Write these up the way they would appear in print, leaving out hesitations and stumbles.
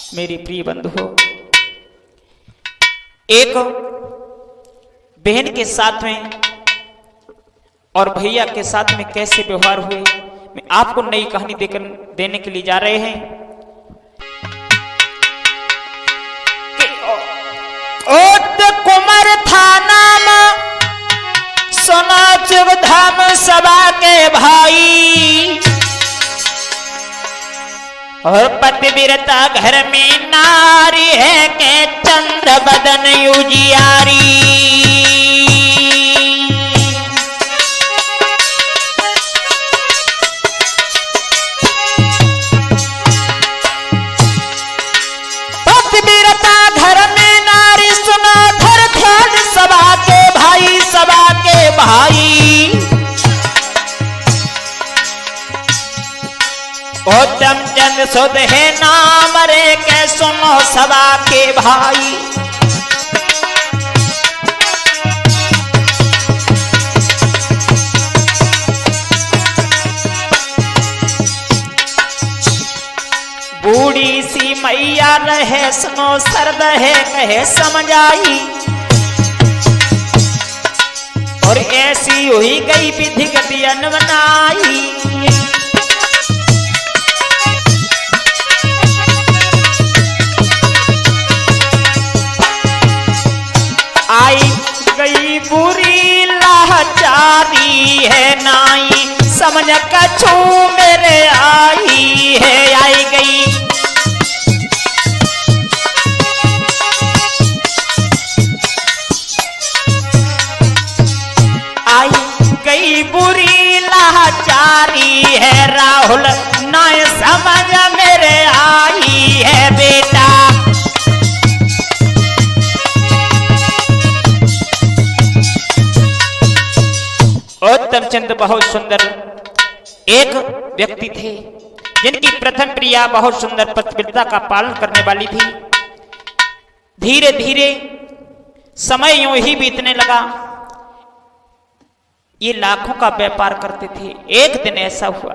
मेरी प्रिय बंधु हो, एक बहन के साथ में और भैया के साथ में कैसे व्यवहार हुए, मैं आपको नई कहानी देने के लिए जा रहे हैं। ओट कुमार था नाम, सोना धाम सभा के भाई, और पतिव्रता घर में नारी है के चंद्र बदन उजियारी। पतिव्रता घर में नारी, सुना धर ध्यान सभा के भाई, सभा के भाई। उत्तम चंद सुध है नाम रे के सुनो सभा के भाई। बूढ़ी सी मैया रहे सुनो सर्द है कहे समझाई, और ऐसी हुई गई विधि गति अनवनाई। आई गई बुरी लाचारी है नाई, समझ कछु मेरे आई है। आई गई बुरी लाचारी है, राहुल नाय समझ मेरे आई है। बेटा उत्तम चंद बहुत सुंदर एक व्यक्ति थे, जिनकी प्रथम प्रिया बहुत सुंदर पतिव्रता का पालन करने वाली थी। धीरे धीरे समय यूं ही बीतने लगा, ये लाखों का व्यापार करते थे। एक दिन ऐसा हुआ,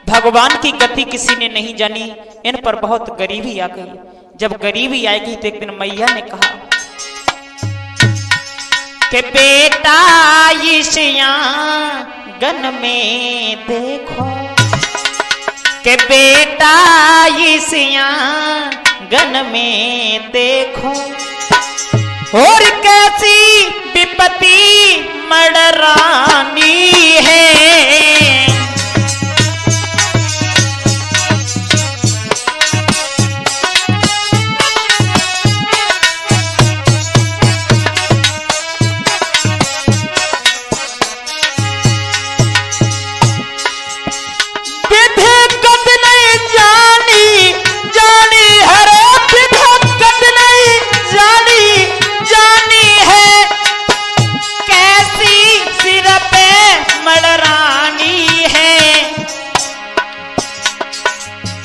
भगवान की गति किसी ने नहीं जानी, इन पर बहुत गरीबी आ गई। जब गरीबी आएगी तो एक दिन मैया ने कहा कि बेटा ईशिया गन में देखो, कि बेटा ईशिया गन में देखो, और कैसी विपत्ति मडरानी है।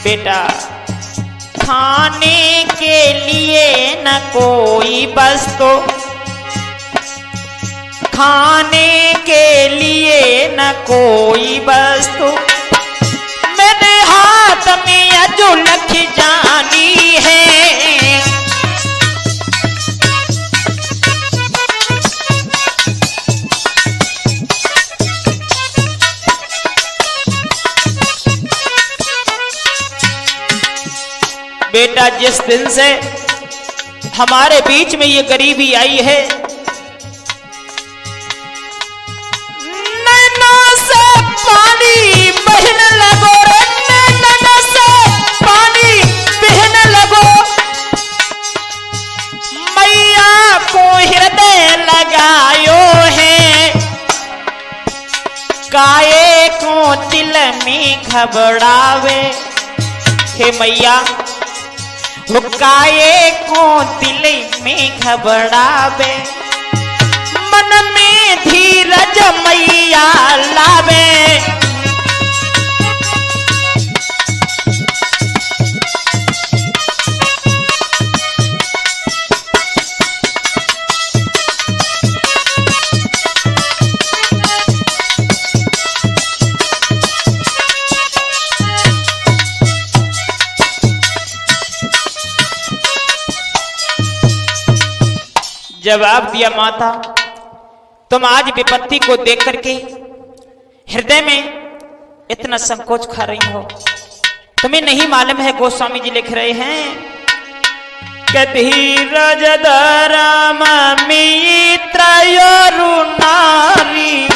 बेटा खाने के लिए न कोई वस्तु, खाने के लिए न कोई वस्तु, मैंने हाथ में अजुलख जानी है। बेटा जिस दिन से हमारे बीच में ये गरीबी आई है, नैना से पानी बहने लगो रे, नैना से पानी बहने लगो, मैया को हृदय लगायो है, काये को दिल में घबरावे। हे मैया काये को दिल में घबरावे, मन में धीरज मैया लावे। जवाब दिया, माता तुम आज विपत्ति को देख करके हृदय में इतना संकोच खा रही हो। तुम्हें नहीं मालूम है, गोस्वामी जी लिख रहे हैं कि धीरज धर्म मित्र योरु नारी,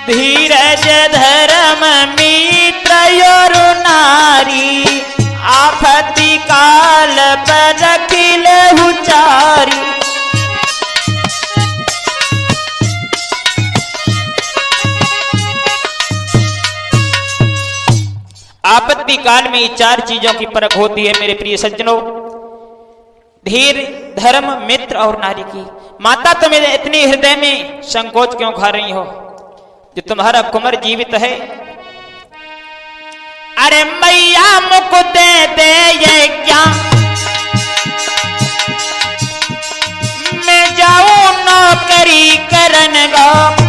धीरज धर्म मित्र योरु नारी, आफती काल पर रखिले हुचारी। आपत्ति काल में ये चार चीजों की परख होती है मेरे प्रिय सज्जनों, धीर, धर्म, मित्र और नारी की। माता तुम्हें इतनी हृदय में संकोच क्यों खा रही हो? जो तुम्हारा कुंवर जीवित है, अरे मैया मुख दे दे ये क्या, मैं जाऊं नौकरी करन गो।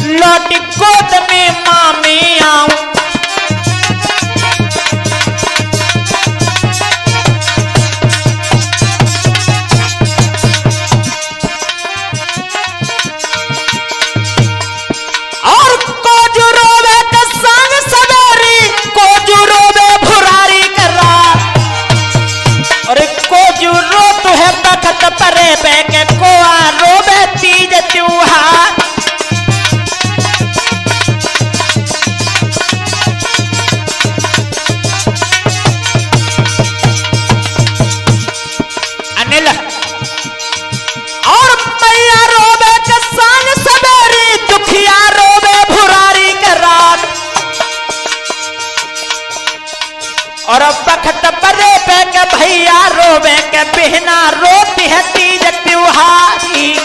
लौट गोद में माँ में आऊं, और को जो रोवे के संग सवेरी, को जो रोवे भुरारी कर रहा, और को जो रो तो है बखत परे पे के को आ रोवे तीज त्योहार। और मैया रोवे के संग सवेरी, दुखिया रोवे भुरारी के रात, और बखत परे पे के भैया रोवे के बहना रोती है तीज त्योहारी।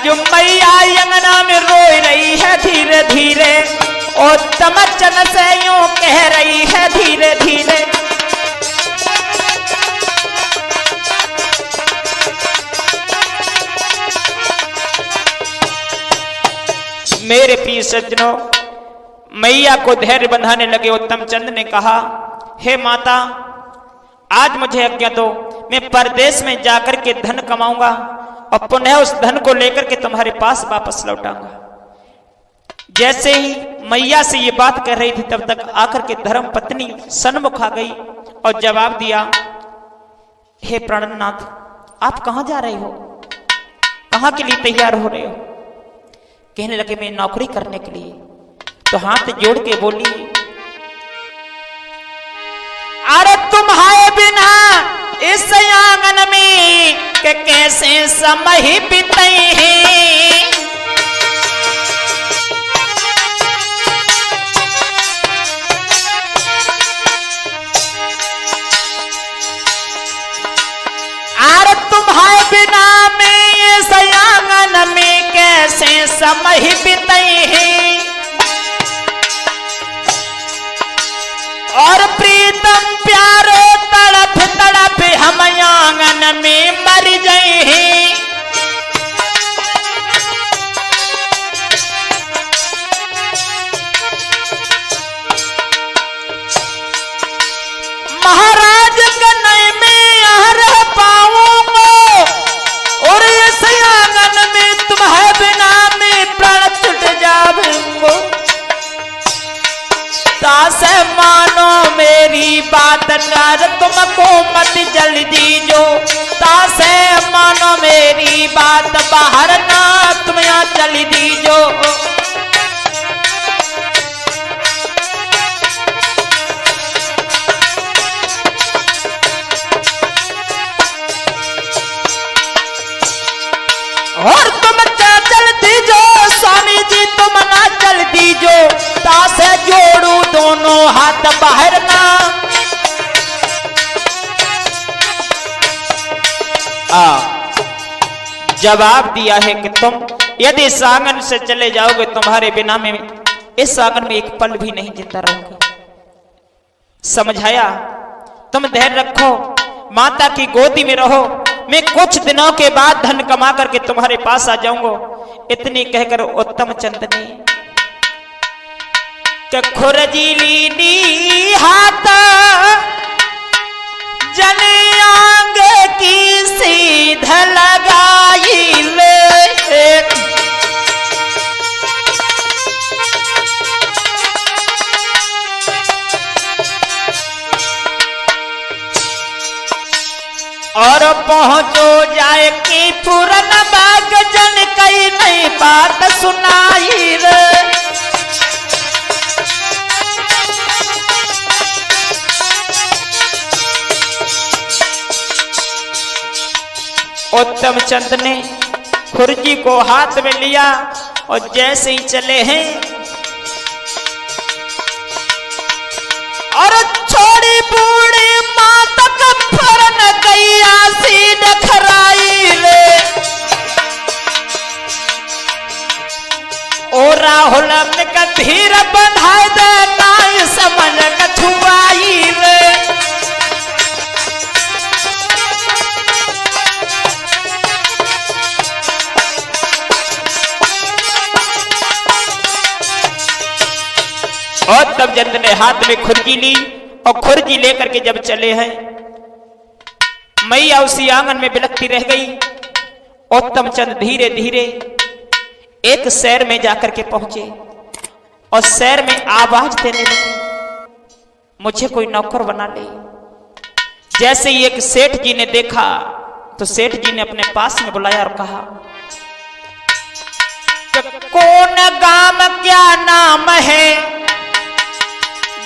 जो मैया अंगना में रोई रही है धीरे धीरे, और तमचन से यूं कह रही है धीरे धीरे, मेरे प्रिय सज्जनों, मैया को धैर्य बंधाने लगे उत्तम चंद ने कहा, हे माता आज मुझे आज्ञा दो, मैं परदेश में जाकर के धन कमाऊंगा और पुनः उस धन को लेकर के तुम्हारे पास वापस लौटाऊंगा। जैसे ही मैया से ये बात कर रही थी तब तक आकर के धर्म पत्नी सन्मुख आ गई और जवाब दिया, हे प्राणनाथ आप कहां जा रहे हो, कहां के लिए तैयार हो रहे हो? कहने लगे मैं नौकरी करने के लिए। तो हाथ जोड़ के बोली, अरे तुम्हारे बिना इस आंगन में के कैसे समय बीते हैं, अरे तुम्हारे बिना में इस आंगन में कैसे समय बीते हैं, और प्रीतम प्यारे तड़प तड़प हम आंगन में मर गए हैं। महाराज कन्हैया में यहाँ रह पाऊंगा, और इस आंगन में तुम्हारे बिना में प्राण छूट जाऊंगा। तासे मानो मेरी बात कर तुमको मत जल्दी जो, तासे मानो मेरी बात बाहर ना तुम चल दीजो। और तुम क्या चल दीजो स्वामी जी, तुम ना चल दीजो, तासे जोड़ू दोनों हाथ बाहर ना। जवाब दिया है कि तुम यदि इस आंगन से चले जाओगे, तुम्हारे बिना में इस आंगन में एक पल भी नहीं जिंदा रहोगे। समझाया, तुम धैर्य रखो, माता की गोदी में रहो, मैं कुछ दिनों के बाद धन कमा करके तुम्हारे पास आ जाऊंगा। इतनी कहकर उत्तम चंद ने खुरजीली नी हाथ जन आंग की सीध लगाई ले। और पहुंचो जाए कि पूरन बाग जन कई नई बात सुनाई रे। उत्तम चंद ने खुरजी को हाथ में लिया और जैसे ही चले हैं और छोड़ी बूढ़ी माता का फरन गैया सी डखराई रे। ओ राहुल का धीर बंधाई दे नाई समझ कछुआई रे। और तब चंद ने हाथ में खुरजी ली और खुरजी लेकर के जब चले हैं, मैया उसी आंगन में बिलखती रह गई। उत्तम चंद धीरे धीरे एक शहर में जाकर के पहुंचे और शहर में आवाज देने लगे, मुझे कोई नौकर बना ले। जैसे ही एक सेठ जी ने देखा तो सेठ जी ने अपने पास में बुलाया और कहा, कौन गांव क्या नाम है,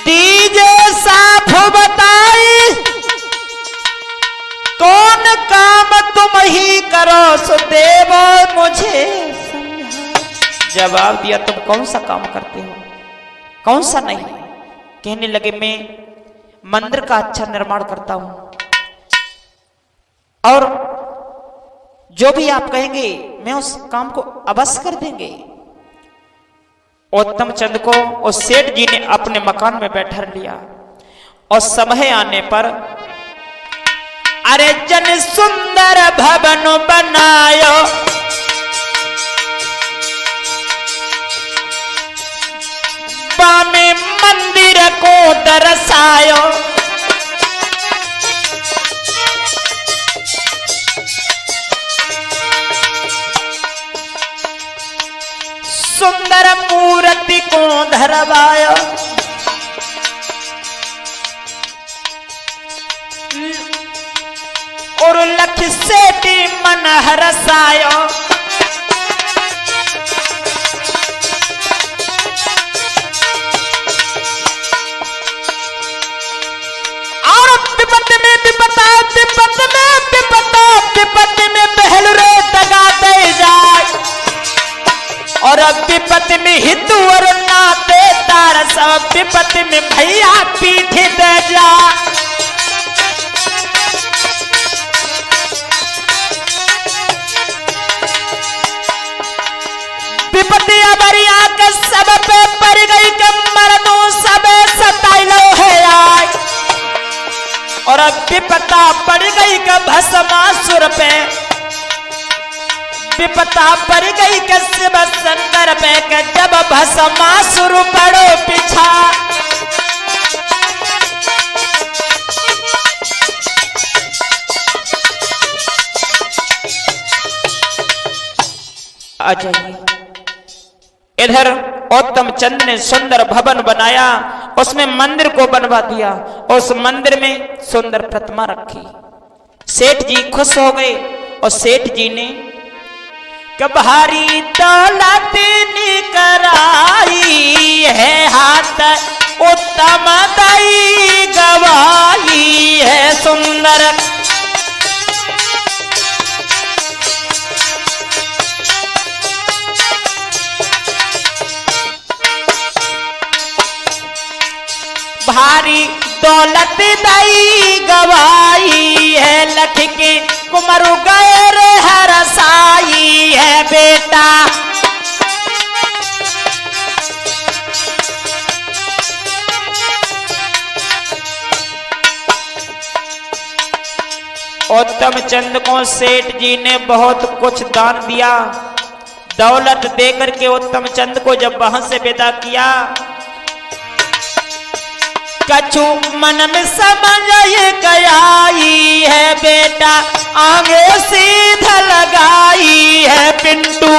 दीजे साफ बताई, कौन काम तुम ही करो सो देव मुझे समझा। जवाब दिया, तुम कौन सा काम करते हो, कौन सा नहीं। कहने लगे, मैं मंदिर का अच्छा निर्माण करता हूं और जो भी आप कहेंगे मैं उस काम को अवश्य कर देंगे। उत्तम चंद को उस सेठ जी ने अपने मकान में बैठा लिया और समय आने पर, अरे जन सुंदर भवन बनायो, बामे मंदिर को दर्शायो, सुंदर मूर्ति को धरवायो, और लख सेठी मन हरसायो, और विपत में विपता, विपत में विपता, विपत में पहल रे दगा दे जाए, और विपत में हिंदू और नाते तार सब, विपत में भैया पीठ दे जा। विपत्ति अबरिया के सब पे पड़ गई के मरदों सब सताइलो है आए, और विपता पड़ गई के भस्मासुर पे, विपता पड़ गई के शिव शंकर पे के जब भस्मासुर पड़ो पीछा। आ जाइए। इधर उत्तम चंद ने सुंदर भवन बनाया, उसमें मंदिर को बनवा दिया, उस मंदिर में सुंदर प्रतिमा रखी। सेठ जी खुश हो गए और सेठ जी ने कि भारी दौलत निकराई है हाथ उत्तम दई गवाई है सुंदर। भारी दौलत दई गवाई है लख के कुमरु गैर हरसाई है बेटा। उत्तम चंद को सेठ जी ने बहुत कुछ दान दिया। दौलत देकर के उत्तम चंद को जब वहां से विदा किया, कछु मन में समझ गयाई है बेटा, आगे सीधा लगाई है पिंटू।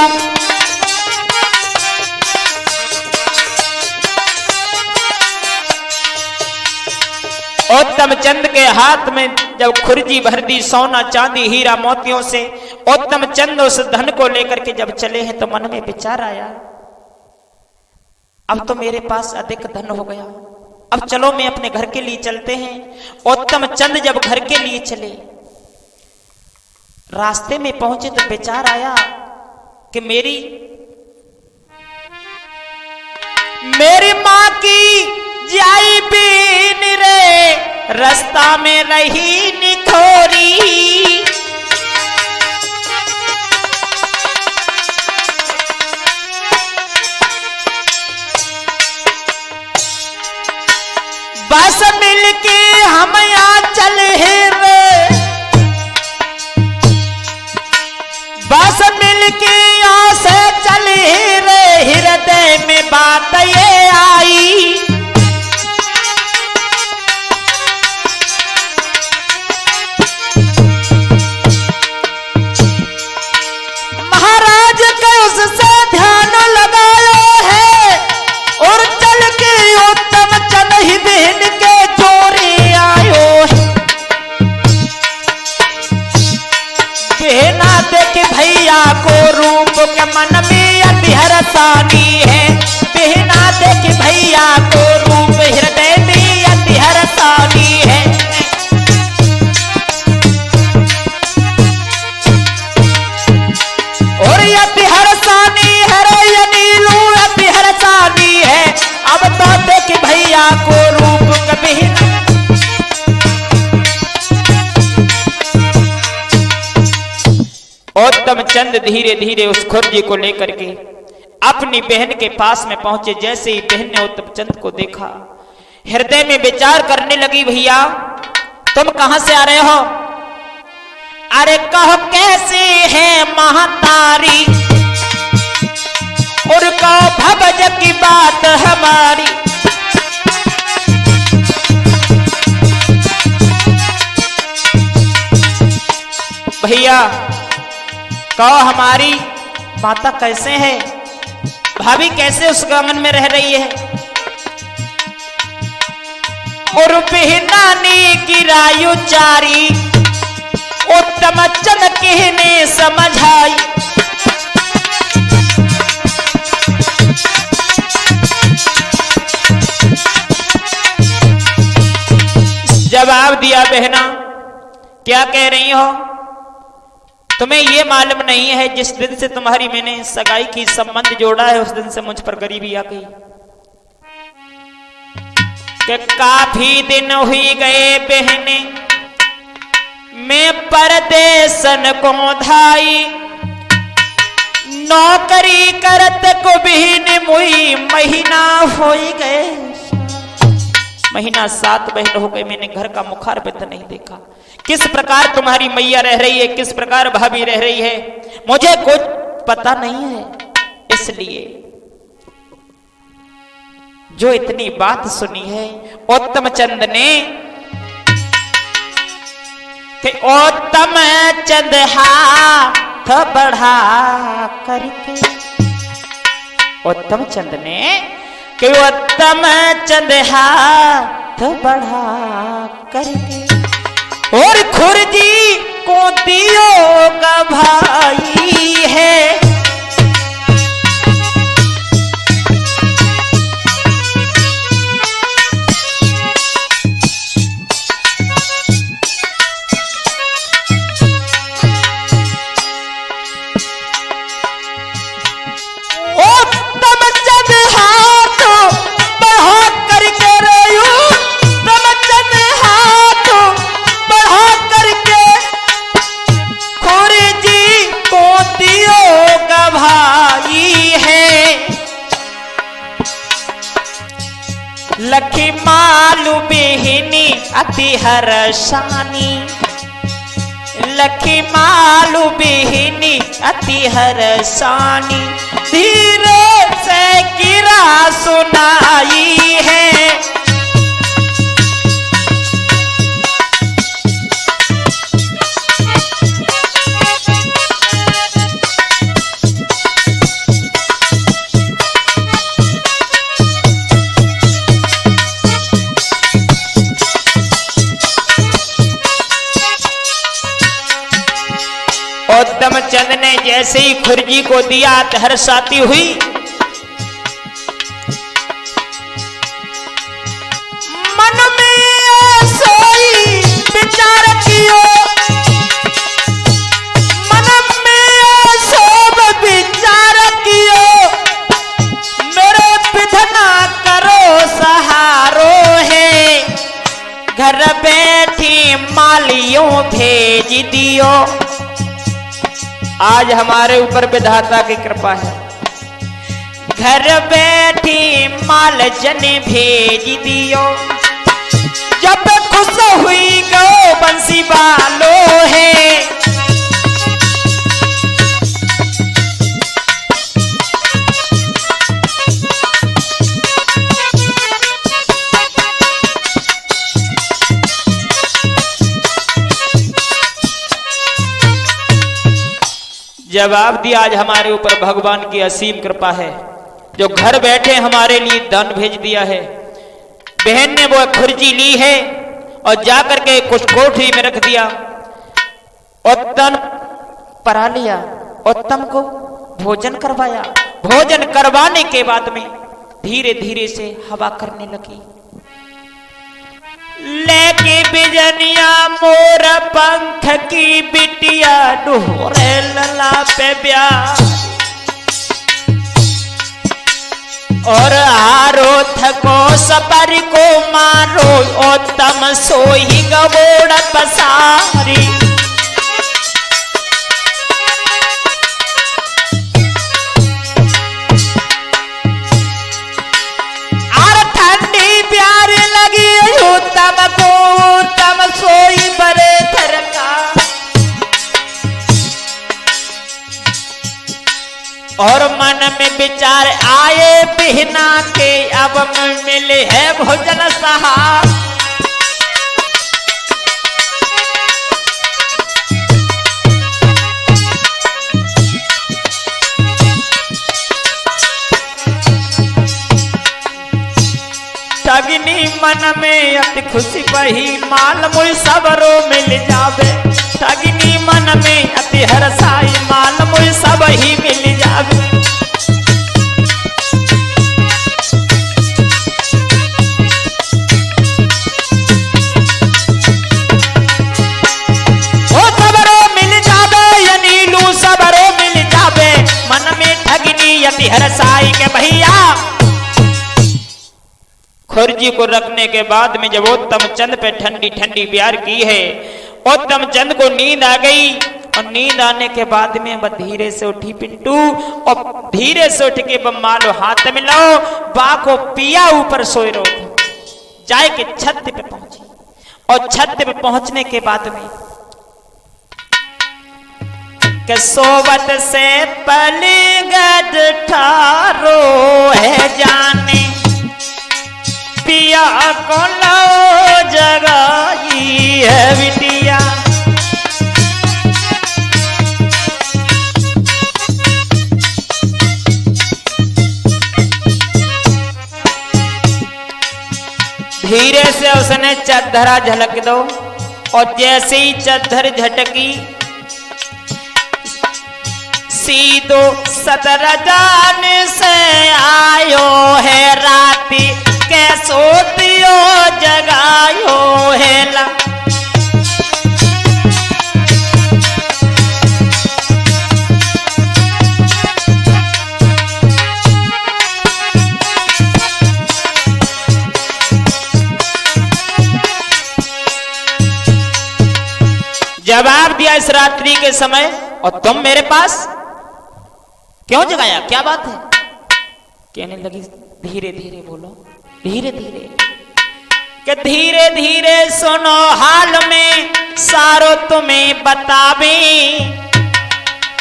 उत्तम चंद के हाथ में जब खुर्जी भर दी सोना चांदी हीरा मोतियों से, उत्तम चंद उस धन को लेकर के जब चले हैं तो मन में विचार आया, अब तो मेरे पास अधिक धन हो गया, अब चलो मैं अपने घर के लिए चलते हैं। उत्तम चंद जब घर के लिए चले, रास्ते में पहुंचे तो विचार आया कि मेरी मां की जाई बीन रे, रास्ता में रही निठोरी। बस मिलके हम यहाँ चले रे, बस मिलके यहाँ से चले रे, हृदय में बात ये आई। महाराज का उससे ध्यान लगाया है और चल के उत्तम चंद ही बहन के जोरे आयो है। बहना देख भैया को रूप के मन में अति हरसानी है, बहना देख भैया को रूप हृदय में अति हरसानी है। और अति हरसानी है रे नीलू, अति हरसानी है, अब तो देख भैया को रूप कभी। उत्तम चंद धीरे धीरे उस खुर्जी को लेकर के अपनी बहन के पास में पहुंचे। जैसे ही बहन ने उत्तम चंद को देखा, हृदय में विचार करने लगी, भैया तुम कहां से आ रहे हो? अरे कहो कैसे है महतारी, और कहो भवज की बात हमारी। भैया कहो हमारी माता कैसे है, भाभी कैसे उस आंगन में रह रही है? और बहनानी की रायु चारी, उत्तम चंद कहने समझाई। जवाब दिया, बहना क्या कह रही हो? तुम्हें यह मालूम नहीं है जिस दिन से तुम्हारी मैंने सगाई की संबंध जोड़ा है, उस दिन से मुझ पर गरीबी आ गई। कि काफी दिन हुई गए बहने मैं परदेसन को धाई, नौकरी करत को बहन मुई महीना हो गए, महीना 7 महीने हो गए, मैंने घर का मुखार भी तो नहीं देखा। किस प्रकार तुम्हारी मैया रह रही है, किस प्रकार भाभी रह रही है, मुझे कुछ पता नहीं है। इसलिए जो इतनी बात सुनी है उत्तम चंद ने, कि उत्तम चंद हाथ बढ़ा करके, उत्तम चंद ने कि उत्तम चंद हाथ बढ़ा करके, और खुर्जी को दियो का भाई है, अति हर्षानी, लखी मालू बिहिनी अति हर्षानी, धीरे से गिरा सुनाई है। उत्तम चंद ने जैसे ही खुरजी को दिया हर्षाती हुई, मन में सोई विचार कियो, मन में सोब विचार कियो, मेरे विधना करो सहारो है, घर बैठी मालियों भेज दियो। आज हमारे ऊपर विधाता की कृपा है, घर बैठी माल जन भेज दियो, जब खुश हुई गो बंसी बालो है। जवाब दिया, आज हमारे ऊपर भगवान की असीम कृपा है, जो घर बैठे हमारे लिए धन भेज दिया है। बहन ने वो खुर्जी ली है और जाकर के कुछ कोठरी में रख दिया और तन परा लिया, उत्तम को भोजन करवाया। भोजन करवाने के बाद में धीरे धीरे से हवा करने लगी, लेके बिजनिया मोर पंख की बिटिया डोरे लला पे ब्याह, और आरो थको सपर को मारो, उत्तम सोई गवोड़ पसारी। तम सोई बरे थरका, और मन में विचार आए बिहना के, अब मिले है भोजन सहार। ठगनी मन में अति खुशी बही, माल मुल सबरो मिल जावे। ठगनी मन में अति हर्षाई, माल मुल सब ही मिल जावे। ओ सबरो मिल जावे, या नीलू सबरो मिल जावे, मन में ठगनी अति हर्षाई के भैया। खुर्जी को रखने के बाद में जब उत्तम चंद पे ठंडी ठंडी प्यार की है, उत्तम चंद को नींद आ गई, और नींद आने के बाद में वह धीरे से उठी पिंटू, और धीरे से उठ के मालो हाथ मिलाओ, बा को पिया ऊपर सोए रहो, जाए के छत पे पहुंची। और छत पे पहुंचने के बाद में के सोवत से पलगद ठारो है जाने, पिया को लो जगाई है बिटिया। धीरे से उसने चद्दरा झलक दो, और जैसे ही चद्दर झटकी, सीधो सदर जान से आयो है राती, कैसो दियो जगायो है ला। जवाब दिया इस रात्रि के समय, और तुम मेरे पास क्यों जगाया, क्या बात है? कहने लगी धीरे धीरे बोलो, धीरे धीरे। कि धीरे धीरे सुनो हाल में सारो तुम्हें बतावे।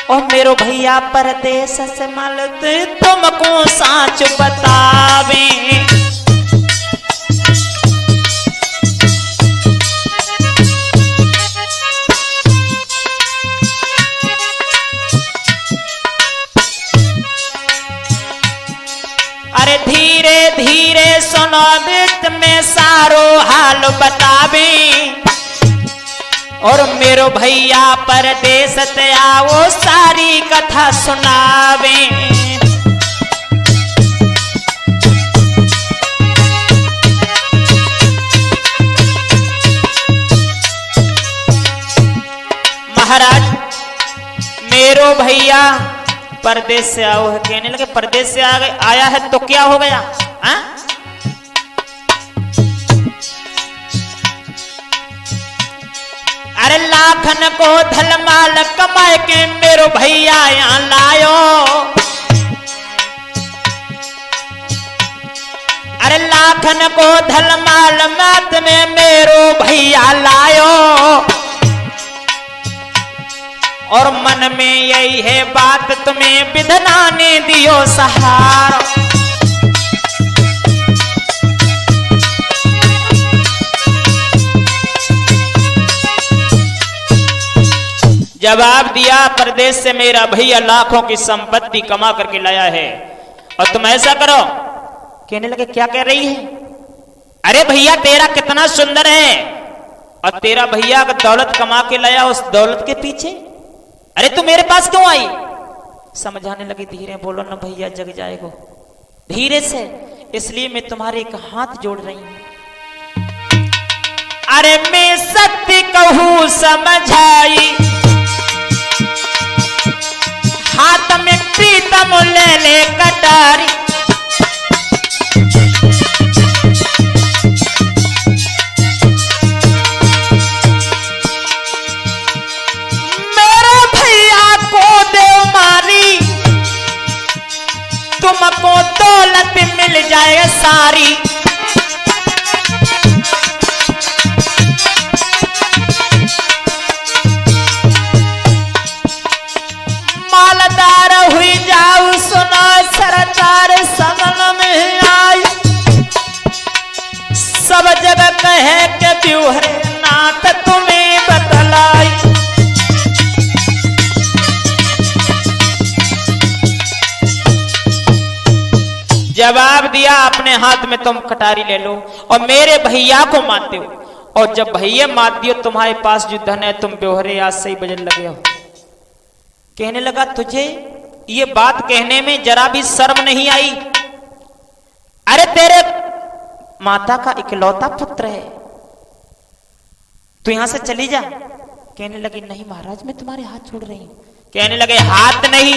ओ मेरो भैया परदेस से मलत तुमको साच बतावे। अरे धीरे धीरे सुनो बित में सारो हाल बतावे। और मेरो भैया परदेस ते आओ सारी कथा सुनावे। महाराज मेरो भैया परदेश से आओ है, कहने लगे परदेश से आया है तो क्या हो गया? हा? अरे लाखन को धलमाल कमाए के मेरो भैया यहाँ लायो। अरे लाखन को धलमाल मात में मेरो भैया लायो। और मन में यही है बात तुम्हें विधना ने दियो सहारा। जवाब दिया परदेश से मेरा भैया लाखों की संपत्ति कमा करके लाया है और तुम ऐसा करो। कहने लगे क्या कह रही है? अरे भैया तेरा कितना सुंदर है और तेरा भैया का दौलत कमा के लाया, उस दौलत के पीछे अरे तू मेरे पास क्यों आई? समझाने लगी धीरे बोलो ना भैया जग जाएगो धीरे से, इसलिए मैं तुम्हारे एक हाथ जोड़ रही हूं। अरे मैं सत्य कहूं समझाई हाथ में प्रीतम ले ले कटारी। मेरे भैया को देव मारी तुमको दौलत मिल जाए सारी। मालदार हुई जाऊ सुना सरकार सगन में आई। सब जगह कहे के ब्यूहरे नाथ तुम्हें बतलाई। जवाब दिया अपने हाथ में तुम कटारी ले लो और मेरे भैया को मारते हो। और जब भैया मार दियो तुम्हारे पास जो धन है तुम ब्योहरे आज से ही बजन लगे हो। कहने लगा तुझे ये बात कहने में जरा भी शर्म नहीं आई? अरे तेरे माता का इकलौता पुत्र है, तू यहां से चली जा। कहने लगी नहीं महाराज मैं तुम्हारे हाथ छोड़ रही हूं। कहने लगे हाथ नहीं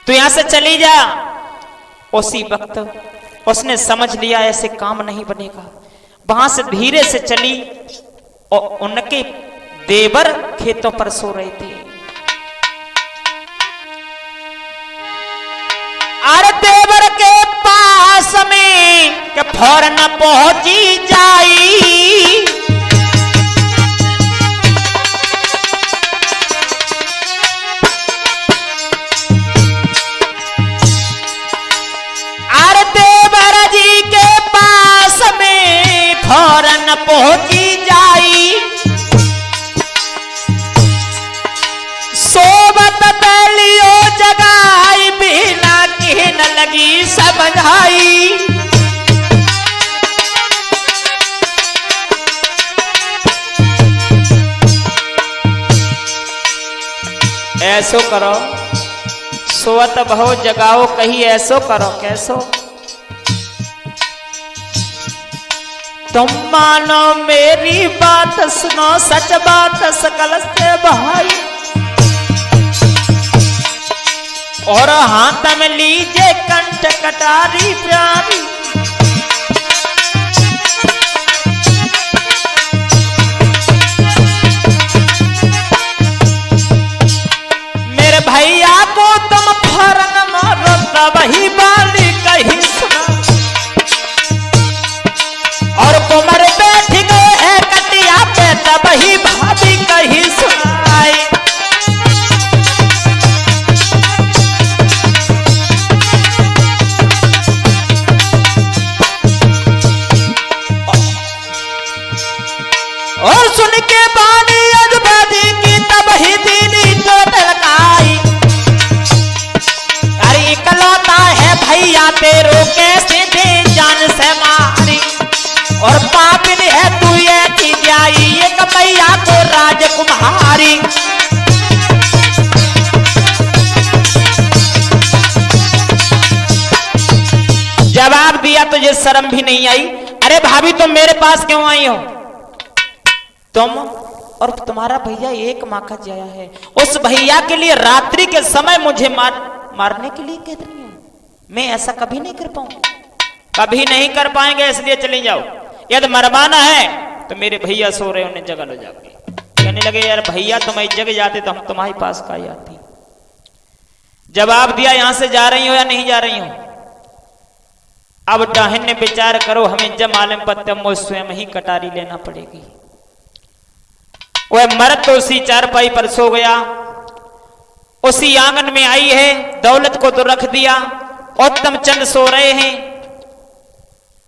तू यहां से चली जा। उसी वक्त उसने समझ लिया ऐसे काम नहीं बनेगा। वहां से धीरे से चली और उनके देवर खेतों पर सो रहे थे। अरे देवर के पास में के फौरन पहुंची जाई। अरे देवर जी के पास में फौरन पहुंची जाई। सोबत बैलियो जगाई बिना कहन लगी समझाई। ऐसो करो सोवत बहु जगाओ कही ऐसो करो कैसो। तुम मानो मेरी बात सुनो सच बात सकल से भाई। और हाथ में लीजिए कंठ कटारी प्यारी। मेरे भैया को तुम फौरन मारो तब ही बाली कही सुना। और पापिन है तू ये की जाई एक मैया को राजकुमारी। जवाब दिया तुझे शर्म भी नहीं आई? अरे भाभी तुम मेरे पास क्यों आई हो? तुम और तुम्हारा भैया एक माँ का जाया है, उस भैया के लिए रात्रि के समय मुझे मारने के लिए कह रही हो? मैं ऐसा कभी नहीं कर पाऊंगा, कभी नहीं कर पाएंगे, इसलिए चली जाओ। यदि मरवाना है तो मेरे भैया सो रहे, उन्हें जगा लो जाके। कहने लगे यार भैया तुम्हारी जग जाते तो हम तुम्हारे पास का ही आती। जवाब दिया यहां से जा रही हो या नहीं जा रही हो? अब डाहिन ने विचार करो, हमें जब मालूम पत्ते मुझ स्वयं ही कटारी लेना पड़ेगी। वह मर्द तो उसी चारपाई पर सो गया, उसी आंगन में आई है, दौलत को तो रख दिया, उत्तम चंद सो रहे हैं।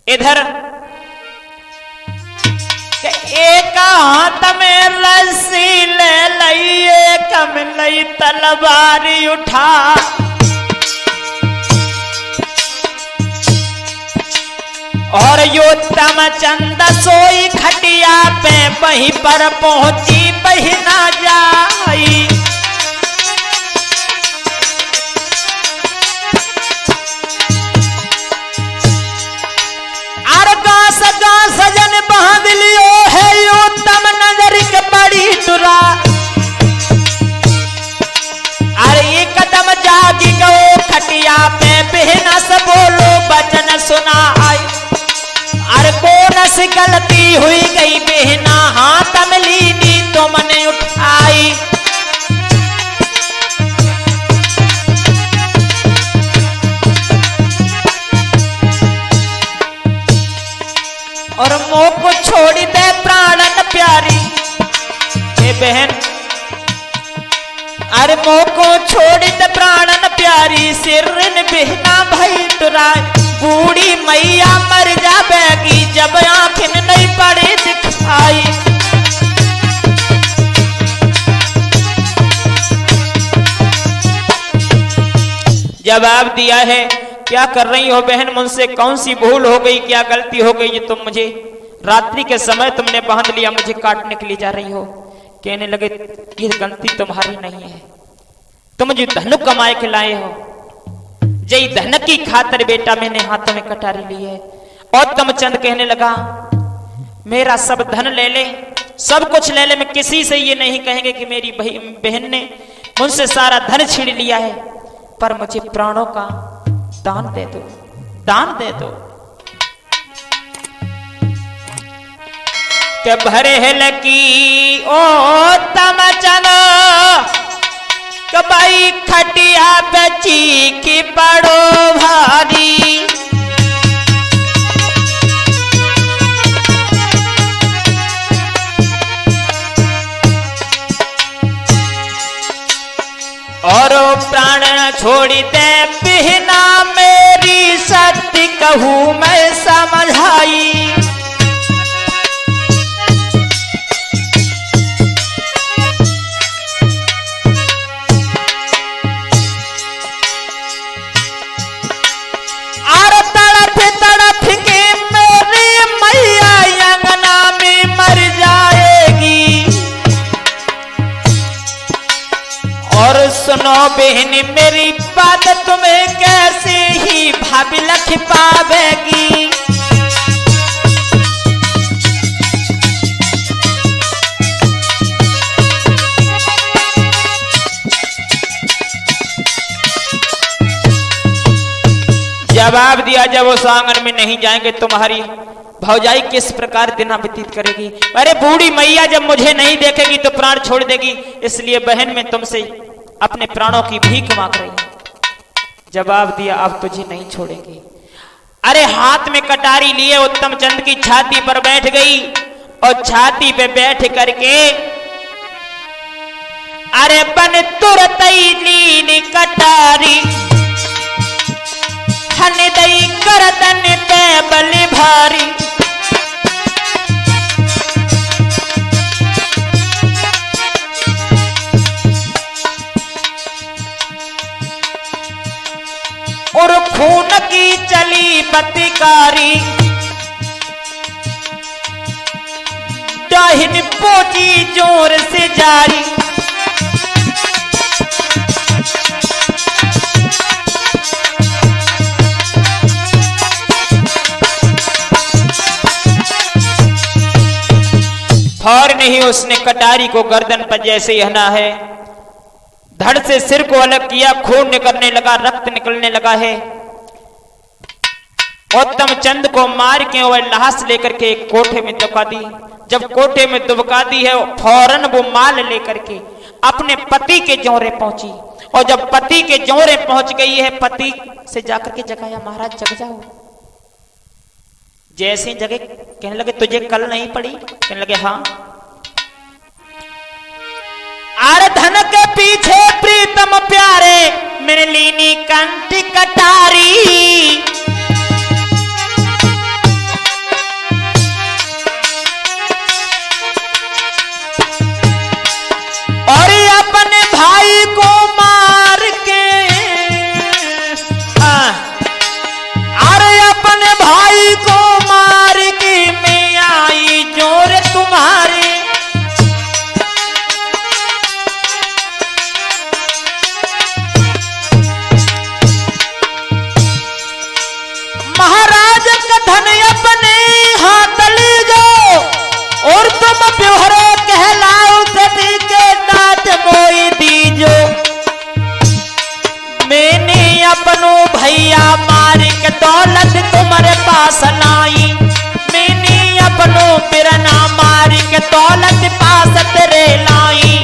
इधर एक हाथ में रस्सी ले लई, एक में लई तलवारी उठा, और योत्तम चंद सोई खटिया पे, वहीं पर पहुंची बहिना जाई। सजन बांध लियो है योत्तम नजर के बड़ी टुरा, अरे ये कदम जागी गो खटिया पे, बहना से बोलो बचन सुना आई। अरे कौन सी गलती हुई गई बहना, हाथ में लीनी तो मैंने उठाई। और मोह को छोड़ दे प्राणन प्यारी, हे बहन अरे मोह को छोड़ दे प्राणन प्यारी, सिरन बहना भई टुराए, बूढ़ी मैया मर जाएगी जब आंखें नहीं पड़े दिखाई। जवाब दिया है क्या कर रही हो बहन, मुझसे कौन सी भूल हो गई, क्या गलती हो गई, ये तुम मुझे रात्रि के समय तुमने बांध लिया, मुझे काटने के लिए जा रही हो। कहने लगे ये गलती तुम्हारी नहीं है, तुम जो धनुक कमाए के लाए हो, जय धन की खातर बेटा मैंने हाथों में कटारी ली है। उत्तम चंद कहने लगा मेरा सब धन ले ले, सब कुछ ले ले, मैं किसी से ये नहीं कहेंगे कि मेरी बहन ने मुझसे सारा धन छीन लिया है, पर मुझे प्राणों का दान दे दो, दान दे दो। के भरे है लकी ओ तमचन, कबाई खटिया बची की पड़ो भारी, और प्राण छोड़ी दे बिहना, मेरी सत्य कहूं मैं समझाई। और तड़प तड़प के मेरी मैया अंगना में मर जाएगी। और सुनो बहन मेरी बात, तुम्हें कैसे ही भाभी लख पावेगी। जवाब दिया जब उस आंगन में नहीं जाएंगे तुम्हारी भौजाई किस प्रकार दिन व्यतीत करेगी। अरे बूढ़ी मैया जब मुझे नहीं देखेगी तो प्राण छोड़ देगी, इसलिए बहन मैं तुमसे अपने प्राणों की भीख मांग रही हूं। जवाब दिया अब तुझे नहीं छोड़ेंगे। अरे हाथ में कटारी लिए उत्तम चंद की छाती पर बैठ गई और छाती पे बैठ करके अरे बन तुरत लीनी कटारी, हन दई करदन पे बल भारी। और खून की चली बतिकारी, डाहिन पोची जोर से जारी, और नहीं उसने कटारी को गर्दन पर जैसे ही हना है, धड़ से सिर को अलग किया, खून निकलने लगा, रक्त निकलने लगा है। उत्तम चंद को मार के वह लाश लेकर के एक कोठे में दुबका दी। जब कोठे में दुबका दी है, फौरन वो माल लेकर के अपने पति के जोरे पहुंची, और जब पति के जोरे पहुंच गई है, पति से जाकर के जगाया, महाराज जग जाओ। जैसे जगह कहने लगे तुझे कल नहीं पड़ी, कहने लगे हाँ। आर धन के पीछे प्रीतम प्यारे, मेरे लीनी कंठ कटारी, और अपने भाई को मार के, अरे अपने भाई को मार के मैं आई जोर तुम्हारे, महाराज का धन अपने हाथ ले जाओ, और तुम प्योहरे कहलाओ, सती के दांत मोई दीजो। मैंने अपनों भैया मार के दौलत तुम्हारे पास लाई, मैंने अपनों बिरना मार के दौलत पास तेरे लाई।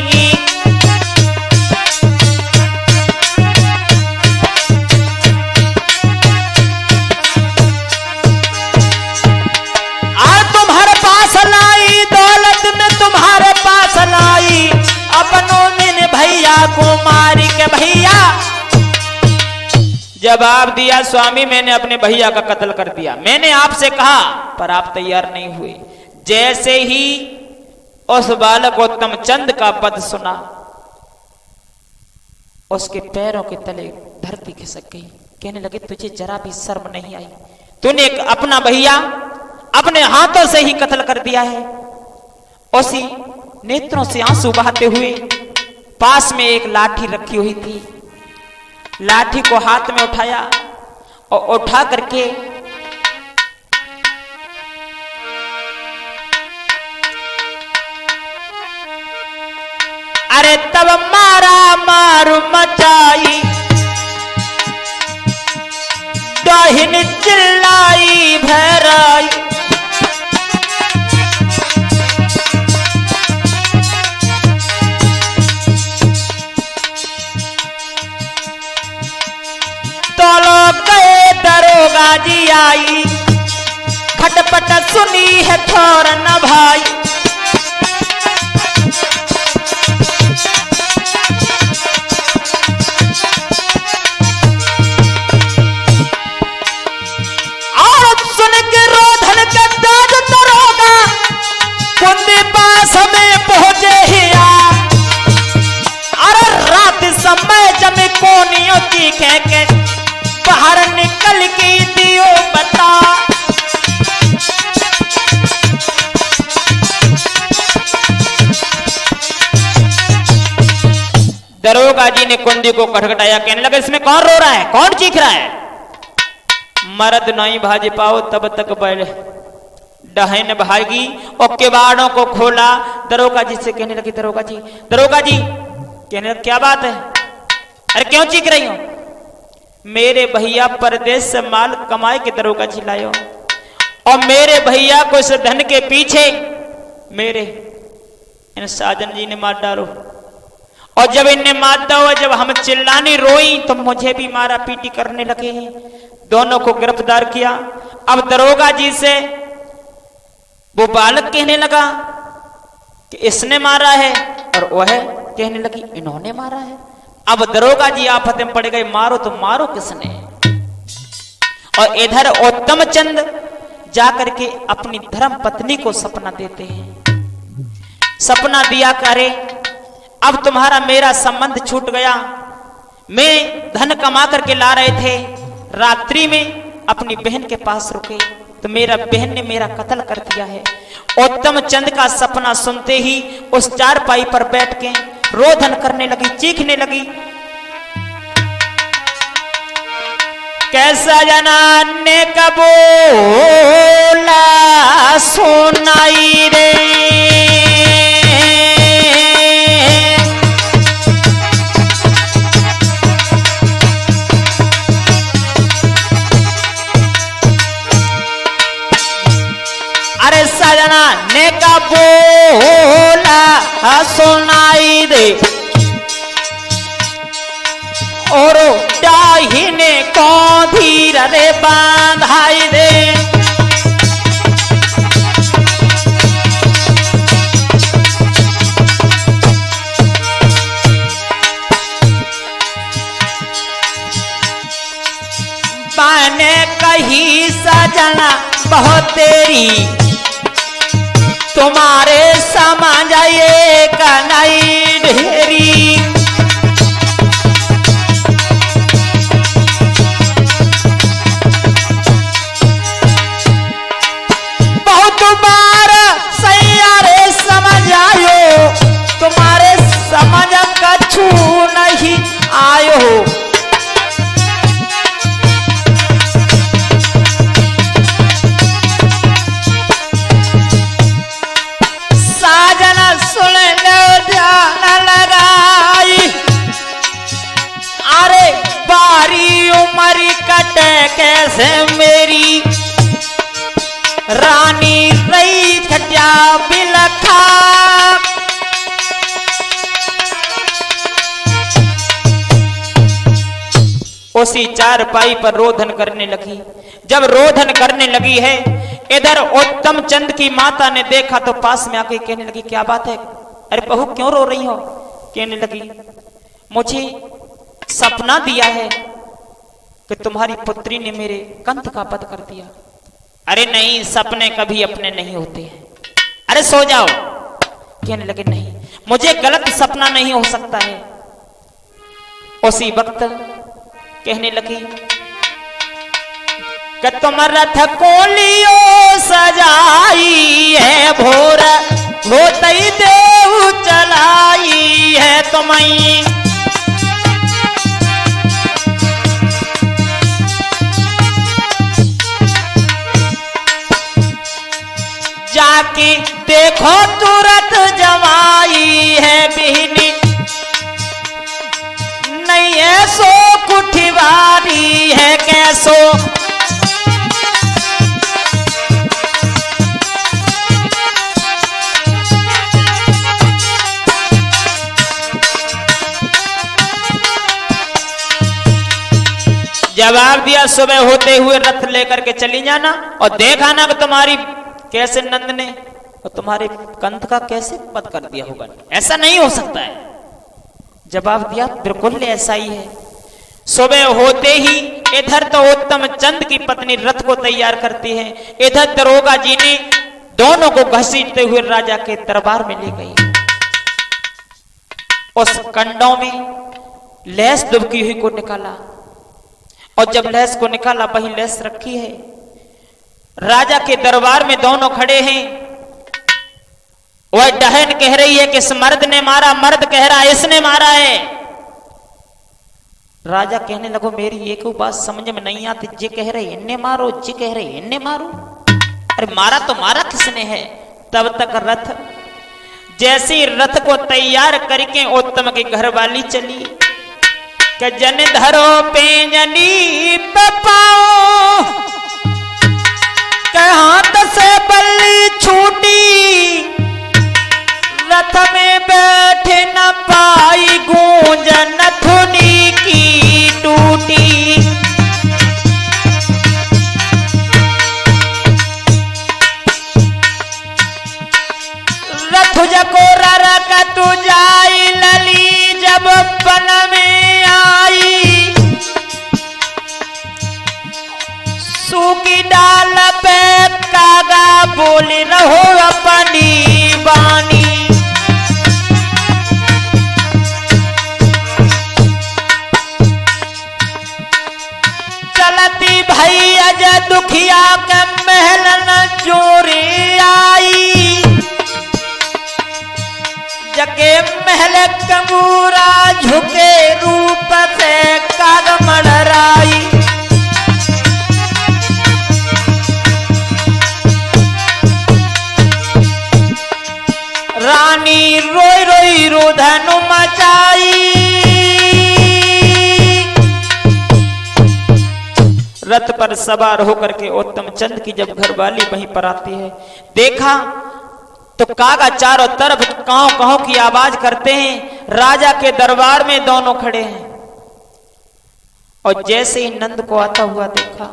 तुम्हारे पास लाई दौलत ने, तुम्हारे पास लाई, अपनों ने भैया को मार के। भैया जवाब दिया, स्वामी मैंने अपने भैया का कत्ल कर दिया, मैंने आपसे कहा पर आप तैयार नहीं हुए। जैसे ही उस बालक उत्तम चंद का पद सुना, उसके पैरों के तले धरती खिसक गई। कहने लगे तुझे जरा भी शर्म नहीं आई, तूने अपना भैया अपने हाथों से ही कत्ल कर दिया है। उसी नेत्रों से आंसू बहाते हुए पास में एक लाठी रखी हुई थी, लाठी को हाथ में उठाया और उठा करके अरे तब मारा मारू मचाई, डाहिन चिल्लाई भैराई, दरोगा जी आई, खटपट सुनी है फौरन भाई, और सुन के रोधन का दाद दरोगा कुंदी पास में पहुंचे हिया। अरे रात समय जमे कोनियों की कह के बाहर निकल के दियो बता, दरोगा जी ने कुंडी को खटखटाया। कहने लगा इसमें कौन रो रहा है, कौन चीख रहा है? मर्द नहीं भाज पाओ तब तक बैल डहन भागी और किवाड़ों को खोला। दरोगा जी से कहने लगी दरोगा जी कहने लगे क्या बात है, अरे क्यों चीख रही हो? मेरे भैया परदेश से माल कमाए के दरोगा जी लायो, और मेरे भैया को इस धन के पीछे मेरे इन साजन जी ने मार डालो, और जब इनने मारता हुआ जब हम चिल्लाने रोई तो मुझे भी मारा पीटी करने लगे हैं। दोनों को गिरफ्तार किया। अब दरोगा जी से वो बालक कहने लगा कि इसने मारा है, और वह कहने लगी इन्होंने मारा है। अब दरोगा जी आफत में पड़ गए, मारो तो मारो किसने। और इधर उत्तम चंद जाकर के अपनी धर्म पत्नी को सपना देते हैं। सपना दिया करे अब तुम्हारा मेरा संबंध छूट गया, मैं धन कमा करके ला रहे थे, रात्रि में अपनी बहन के पास रुके, तो मेरा बहन ने मेरा कत्ल कर दिया है। उत्तम चंद का सपना सुनते ही उस चारपाई पर बैठ के रोदन करने लगी, चीखने लगी। कैसा जनाने का बोला सुनाई रे, अरे सजना ने का बोला सुनाई दे, और डाहिने को धीर रे बांधाई दे। मैंने कही सजना बहुत तेरी, तुम्हारे समझ ये कनाई ढेरी। बहुत बार सैयारे समझ आयो, तुम्हारे समझ कछु नहीं आयो। कैसे मेरी रानी रही खटिया बिलखा, उसी चारपाई पर रोदन करने लगी। जब रोदन करने लगी है, इधर उत्तम चंद की माता ने देखा तो पास में आके कहने लगी, क्या बात है, अरे बहू क्यों रो रही हो? कहने लगी, मुझे सपना दिया है कि तुम्हारी पुत्री ने मेरे कंठ का वध कर दिया। अरे नहीं, सपने कभी अपने नहीं होते हैं, अरे सो जाओ। कहने लगे, नहीं, मुझे गलत सपना नहीं हो सकता है। उसी वक्त कहने लगी कि तुम रथ कोलियो सजाई है, भोर होते ही देव चलाई है तुम्हें। जाके देखो तुरंत जवाई है बिहनी, नहीं है सो कुठिवारी है कैसो। जवाब दिया, सुबह होते हुए रथ लेकर के चली जाना और देखा ना कि तुम्हारी कैसे नंद ने और तुम्हारे कंठ का कैसे वध कर दिया होगा। ऐसा नहीं हो सकता है। जवाब दिया, बिल्कुल ऐसा ही है। सुबह होते ही इधर तो उत्तम चंद की पत्नी रथ को तैयार करती है, इधर दरोगा जी ने दोनों को घसीटते हुए राजा के दरबार में ले गई। उस कंडों में लैस डुबकी हुई को निकाला, और जब लैस को निकाला वही लैस रखी है। राजा के दरबार में दोनों खड़े हैं। वह डहन कह रही है कि इस मर्द ने मारा, मर्द कह रहा है इसने मारा है। राजा कहने लगो, मेरी एक बात समझ में नहीं आती, जे कह रहे इन्ने मारो, जे कह रहे इन्ने मारो। अरे मारा तो मारा किसने है? तब तक रथ, जैसी रथ को तैयार करके उत्तम के घर वाली चली कि जन धरो पेंजनी पपाओ, हाथ से बल्ली छूटी, रथ में बैठ न पाई, गूंज नथुनी की टूटी। रथ जको ररक तू जाई, लली जब बन में आई, सूखी डाल पे कागा बोली रहो अपनी बानी। चलती भैया जय दुखिया के महल न चोरी आई, जके महल कंगूरा झुके रूप से काग मड़राई। रानी रोई रोई रुदन मचाई, रथ पर सवार होकर के उत्तम चंद की जब घरवाली वहीं पर आती है, देखा तो कागा चारों तरफ कांव कांव की आवाज करते हैं। राजा के दरबार में दोनों खड़े हैं और जैसे ही नंद को आता हुआ देखा,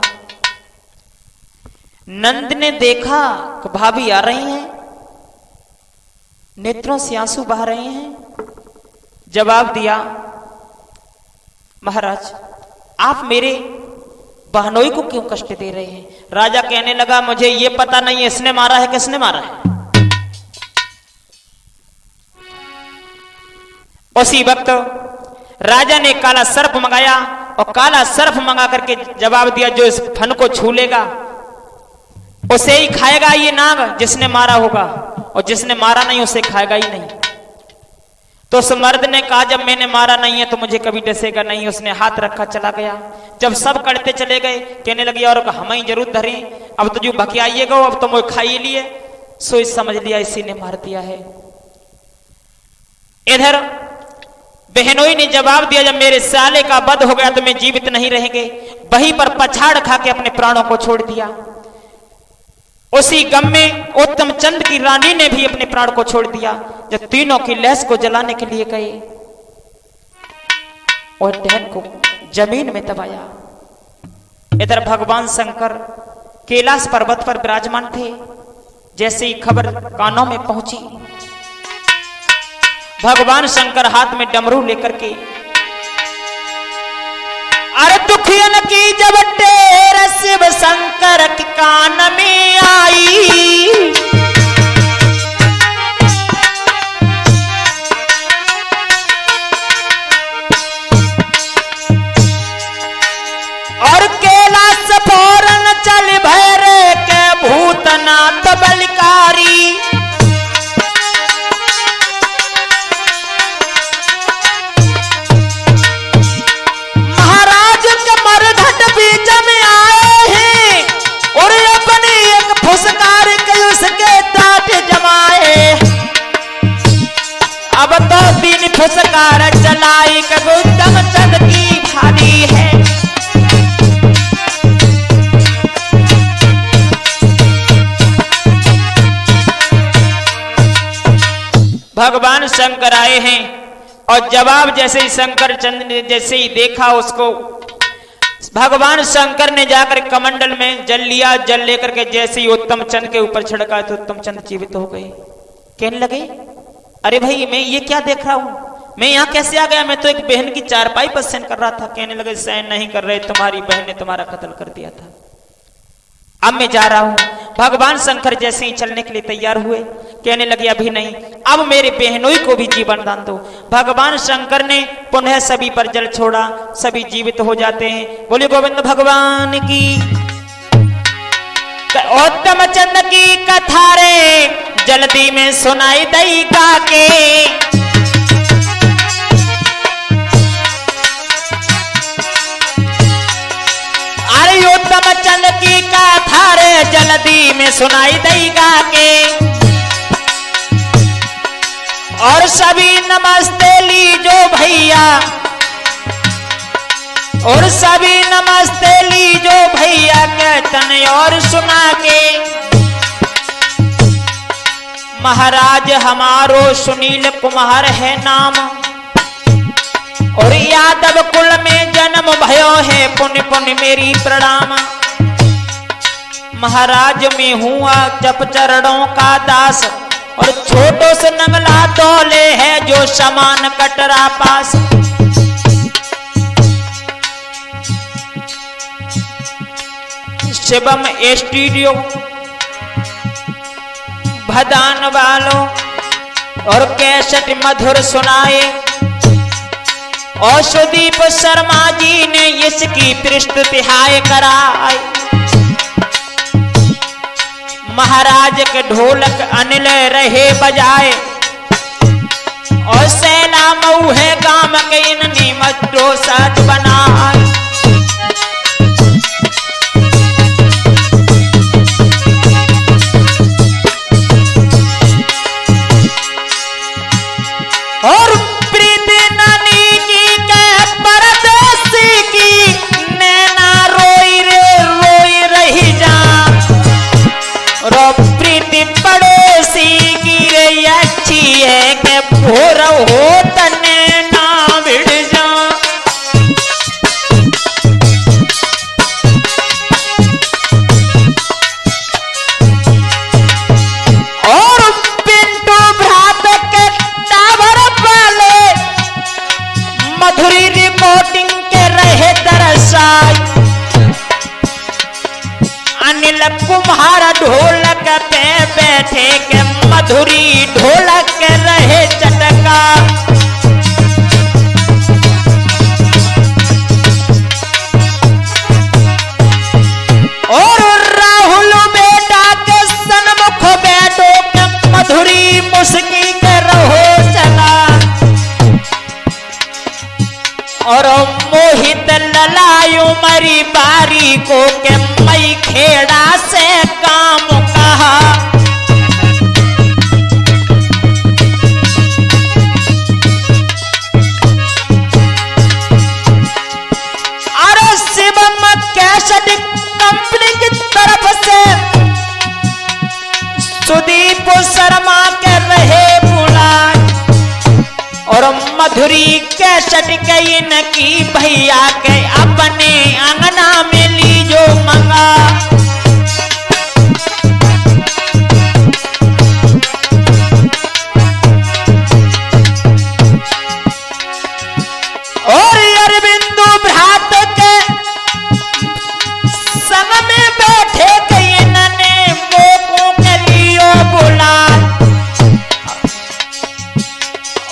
नंद ने देखा कि भाभी आ रही हैं, नेत्रों से आंसू बह रहे हैं। जवाब दिया, महाराज आप मेरे बहनोई को क्यों कष्ट दे रहे हैं? राजा कहने लगा, मुझे यह पता नहीं है इसने मारा है किसने मारा है। उसी वक्त राजा ने काला सर्प मंगाया और काला सर्प मंगा करके जवाब दिया, जो इस फन को छू लेगा उसे ही खाएगा ये नाग जिसने मारा होगा, और जिसने मारा नहीं उसे खाएगा ही नहीं। तो उस मर्द ने कहा, जब मैंने मारा नहीं है तो मुझे कभी डसेगा नहीं। उसने हाथ रखा, चला गया। जब सब करते चले गए, कहने लगे और हम ही जरूर धरे, अब तो जो भकियाइएगा अब तो मैं खाई लिए। सोच समझ लिया इसी ने मार दिया है। इधर बहनोई ने जवाब दिया, जब मेरे साले का वध हो गया तो मैं जीवित नहीं रहेंगे। वहीं पर पछाड़ खा के अपने प्राणों को छोड़ दिया। उसी गम में उत्तम चंद की रानी ने भी अपने प्राण को छोड़ दिया। जब तीनों की लैस को जलाने के लिए गए और दहन को जमीन में दबाया। इधर भगवान शंकर कैलाश पर्वत पर विराजमान थे। जैसे ही खबर कानों में पहुंची, भगवान शंकर हाथ में डमरू लेकर के, अरे दुखियन की जब टेर शिव शंकर के कान में आई, और कैलाश फौरन चल भैरे के भूतनाथ बलिकारी। अब तो दिन फुसकार चलाई उत्तम चंद की भारी है। भगवान शंकर आए हैं और जवाब जैसे ही शंकर चंद ने जैसे ही देखा उसको, भगवान शंकर ने जाकर कमंडल में जल लिया। जल लेकर के जैसे ही उत्तम चंद के ऊपर छिड़का तो उत्तम चंद जीवित हो गए। कहने लगे, अरे भाई मैं ये क्या देख रहा हूं, मैं यहाँ कैसे आ गया? मैं तो एक बहन की चारपाई पर सहन कर रहा था। कहने लगे, सहन नहीं कर रहे, तुम्हारी बहन ने तुम्हारा कत्ल कर दिया था, अब मैं जा रहा हूं। भगवान शंकर जैसे ही चलने के लिए तैयार हुए, कहने लगे अभी नहीं, अब मेरे बहनोई को भी जीवन दान दो। भगवान शंकर ने पुनः सभी पर जल छोड़ा, सभी जीवित हो जाते हैं। बोले गोविंद भगवान की। उत्तम चंद की कथा रे जल्दी में सुनाई दई गा के, अरे उत्तम चंद की कथा रे जल्दी में सुनाई दई गा के। और सभी नमस्ते लीजो भैया, और सभी नमस्ते लीजो भैया कीर्तन और सुना के। महाराज हमारो सुनील कुमार है नाम, और यादव कुल में जन्म भयो है, पुण्य पुण्य मेरी प्रणाम। महाराज में हुआ जप चरणों का दास, और छोटो से नंगला तोले है जो समान कटरा पास। शिवम स्टूडियो भदान वालों और कैसेट मधुर सुनाए, और सुदीप शर्मा जी ने इसकी प्रस्तुति हाय कराई। महाराज के ढोलक अनिल रहे बजाए और सेना मऊ है गाम के इननी मतो सच बनाए। और प्रीति नानी की के परदेसी की नैना रोई रे रोई रही जा रो प्रीति पड़ोसी की रे अच्छी है के भोर हो तने ना भिड़ जा। और पिंटू भ्रात के टावर वाले मधुरी रिकॉर्डिंग के रहे दरसाई अनिल कुम्हार ढोलक पे बैठे के मधुरी ढोलक के रहे चटका। और राहुल बेटा के सन्मुख बैठो के मधुरी मुस्की के रहो चला। और मोहित ललायु मरी बारी को के मई खेड़ा से काम कहा। अरे शिवम कैसेट कंपनी की तरफ से सुदीप शर्मा के रहे बुलाए और मधुरी कैसेट के इनकी भैया के अपने अंगना में लीजो मंगा। और अरविंदु भ्रात के संग में बैठे के इन्होंने मोकों के लिए बुला।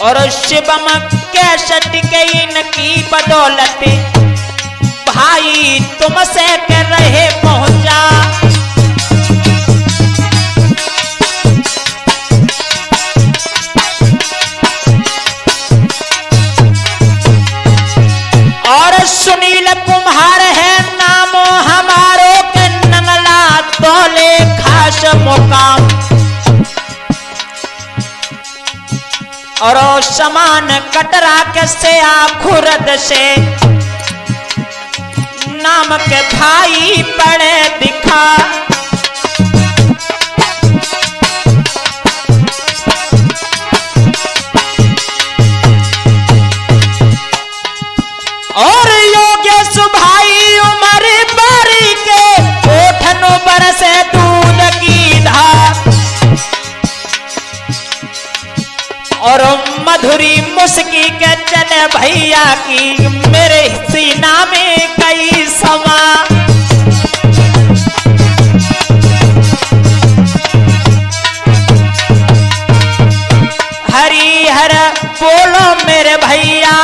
और शिवम कैसेट के इनकी बदौलत भाई तुमसे के रहे पहुंचा। और सुनील कुम्हार है नामो हमारो के नंगला तोले खास मुकाम। और समान कटरा के से खुरद से नाम के भाई पड़े दिखा। और योगेश भाई उमर बारी के ओठनो बरसे दूध की धार। और मधुरी मुस्की के चले भैया की मेरे सीना में कई समा। हरि हर बोलो मेरे भैया।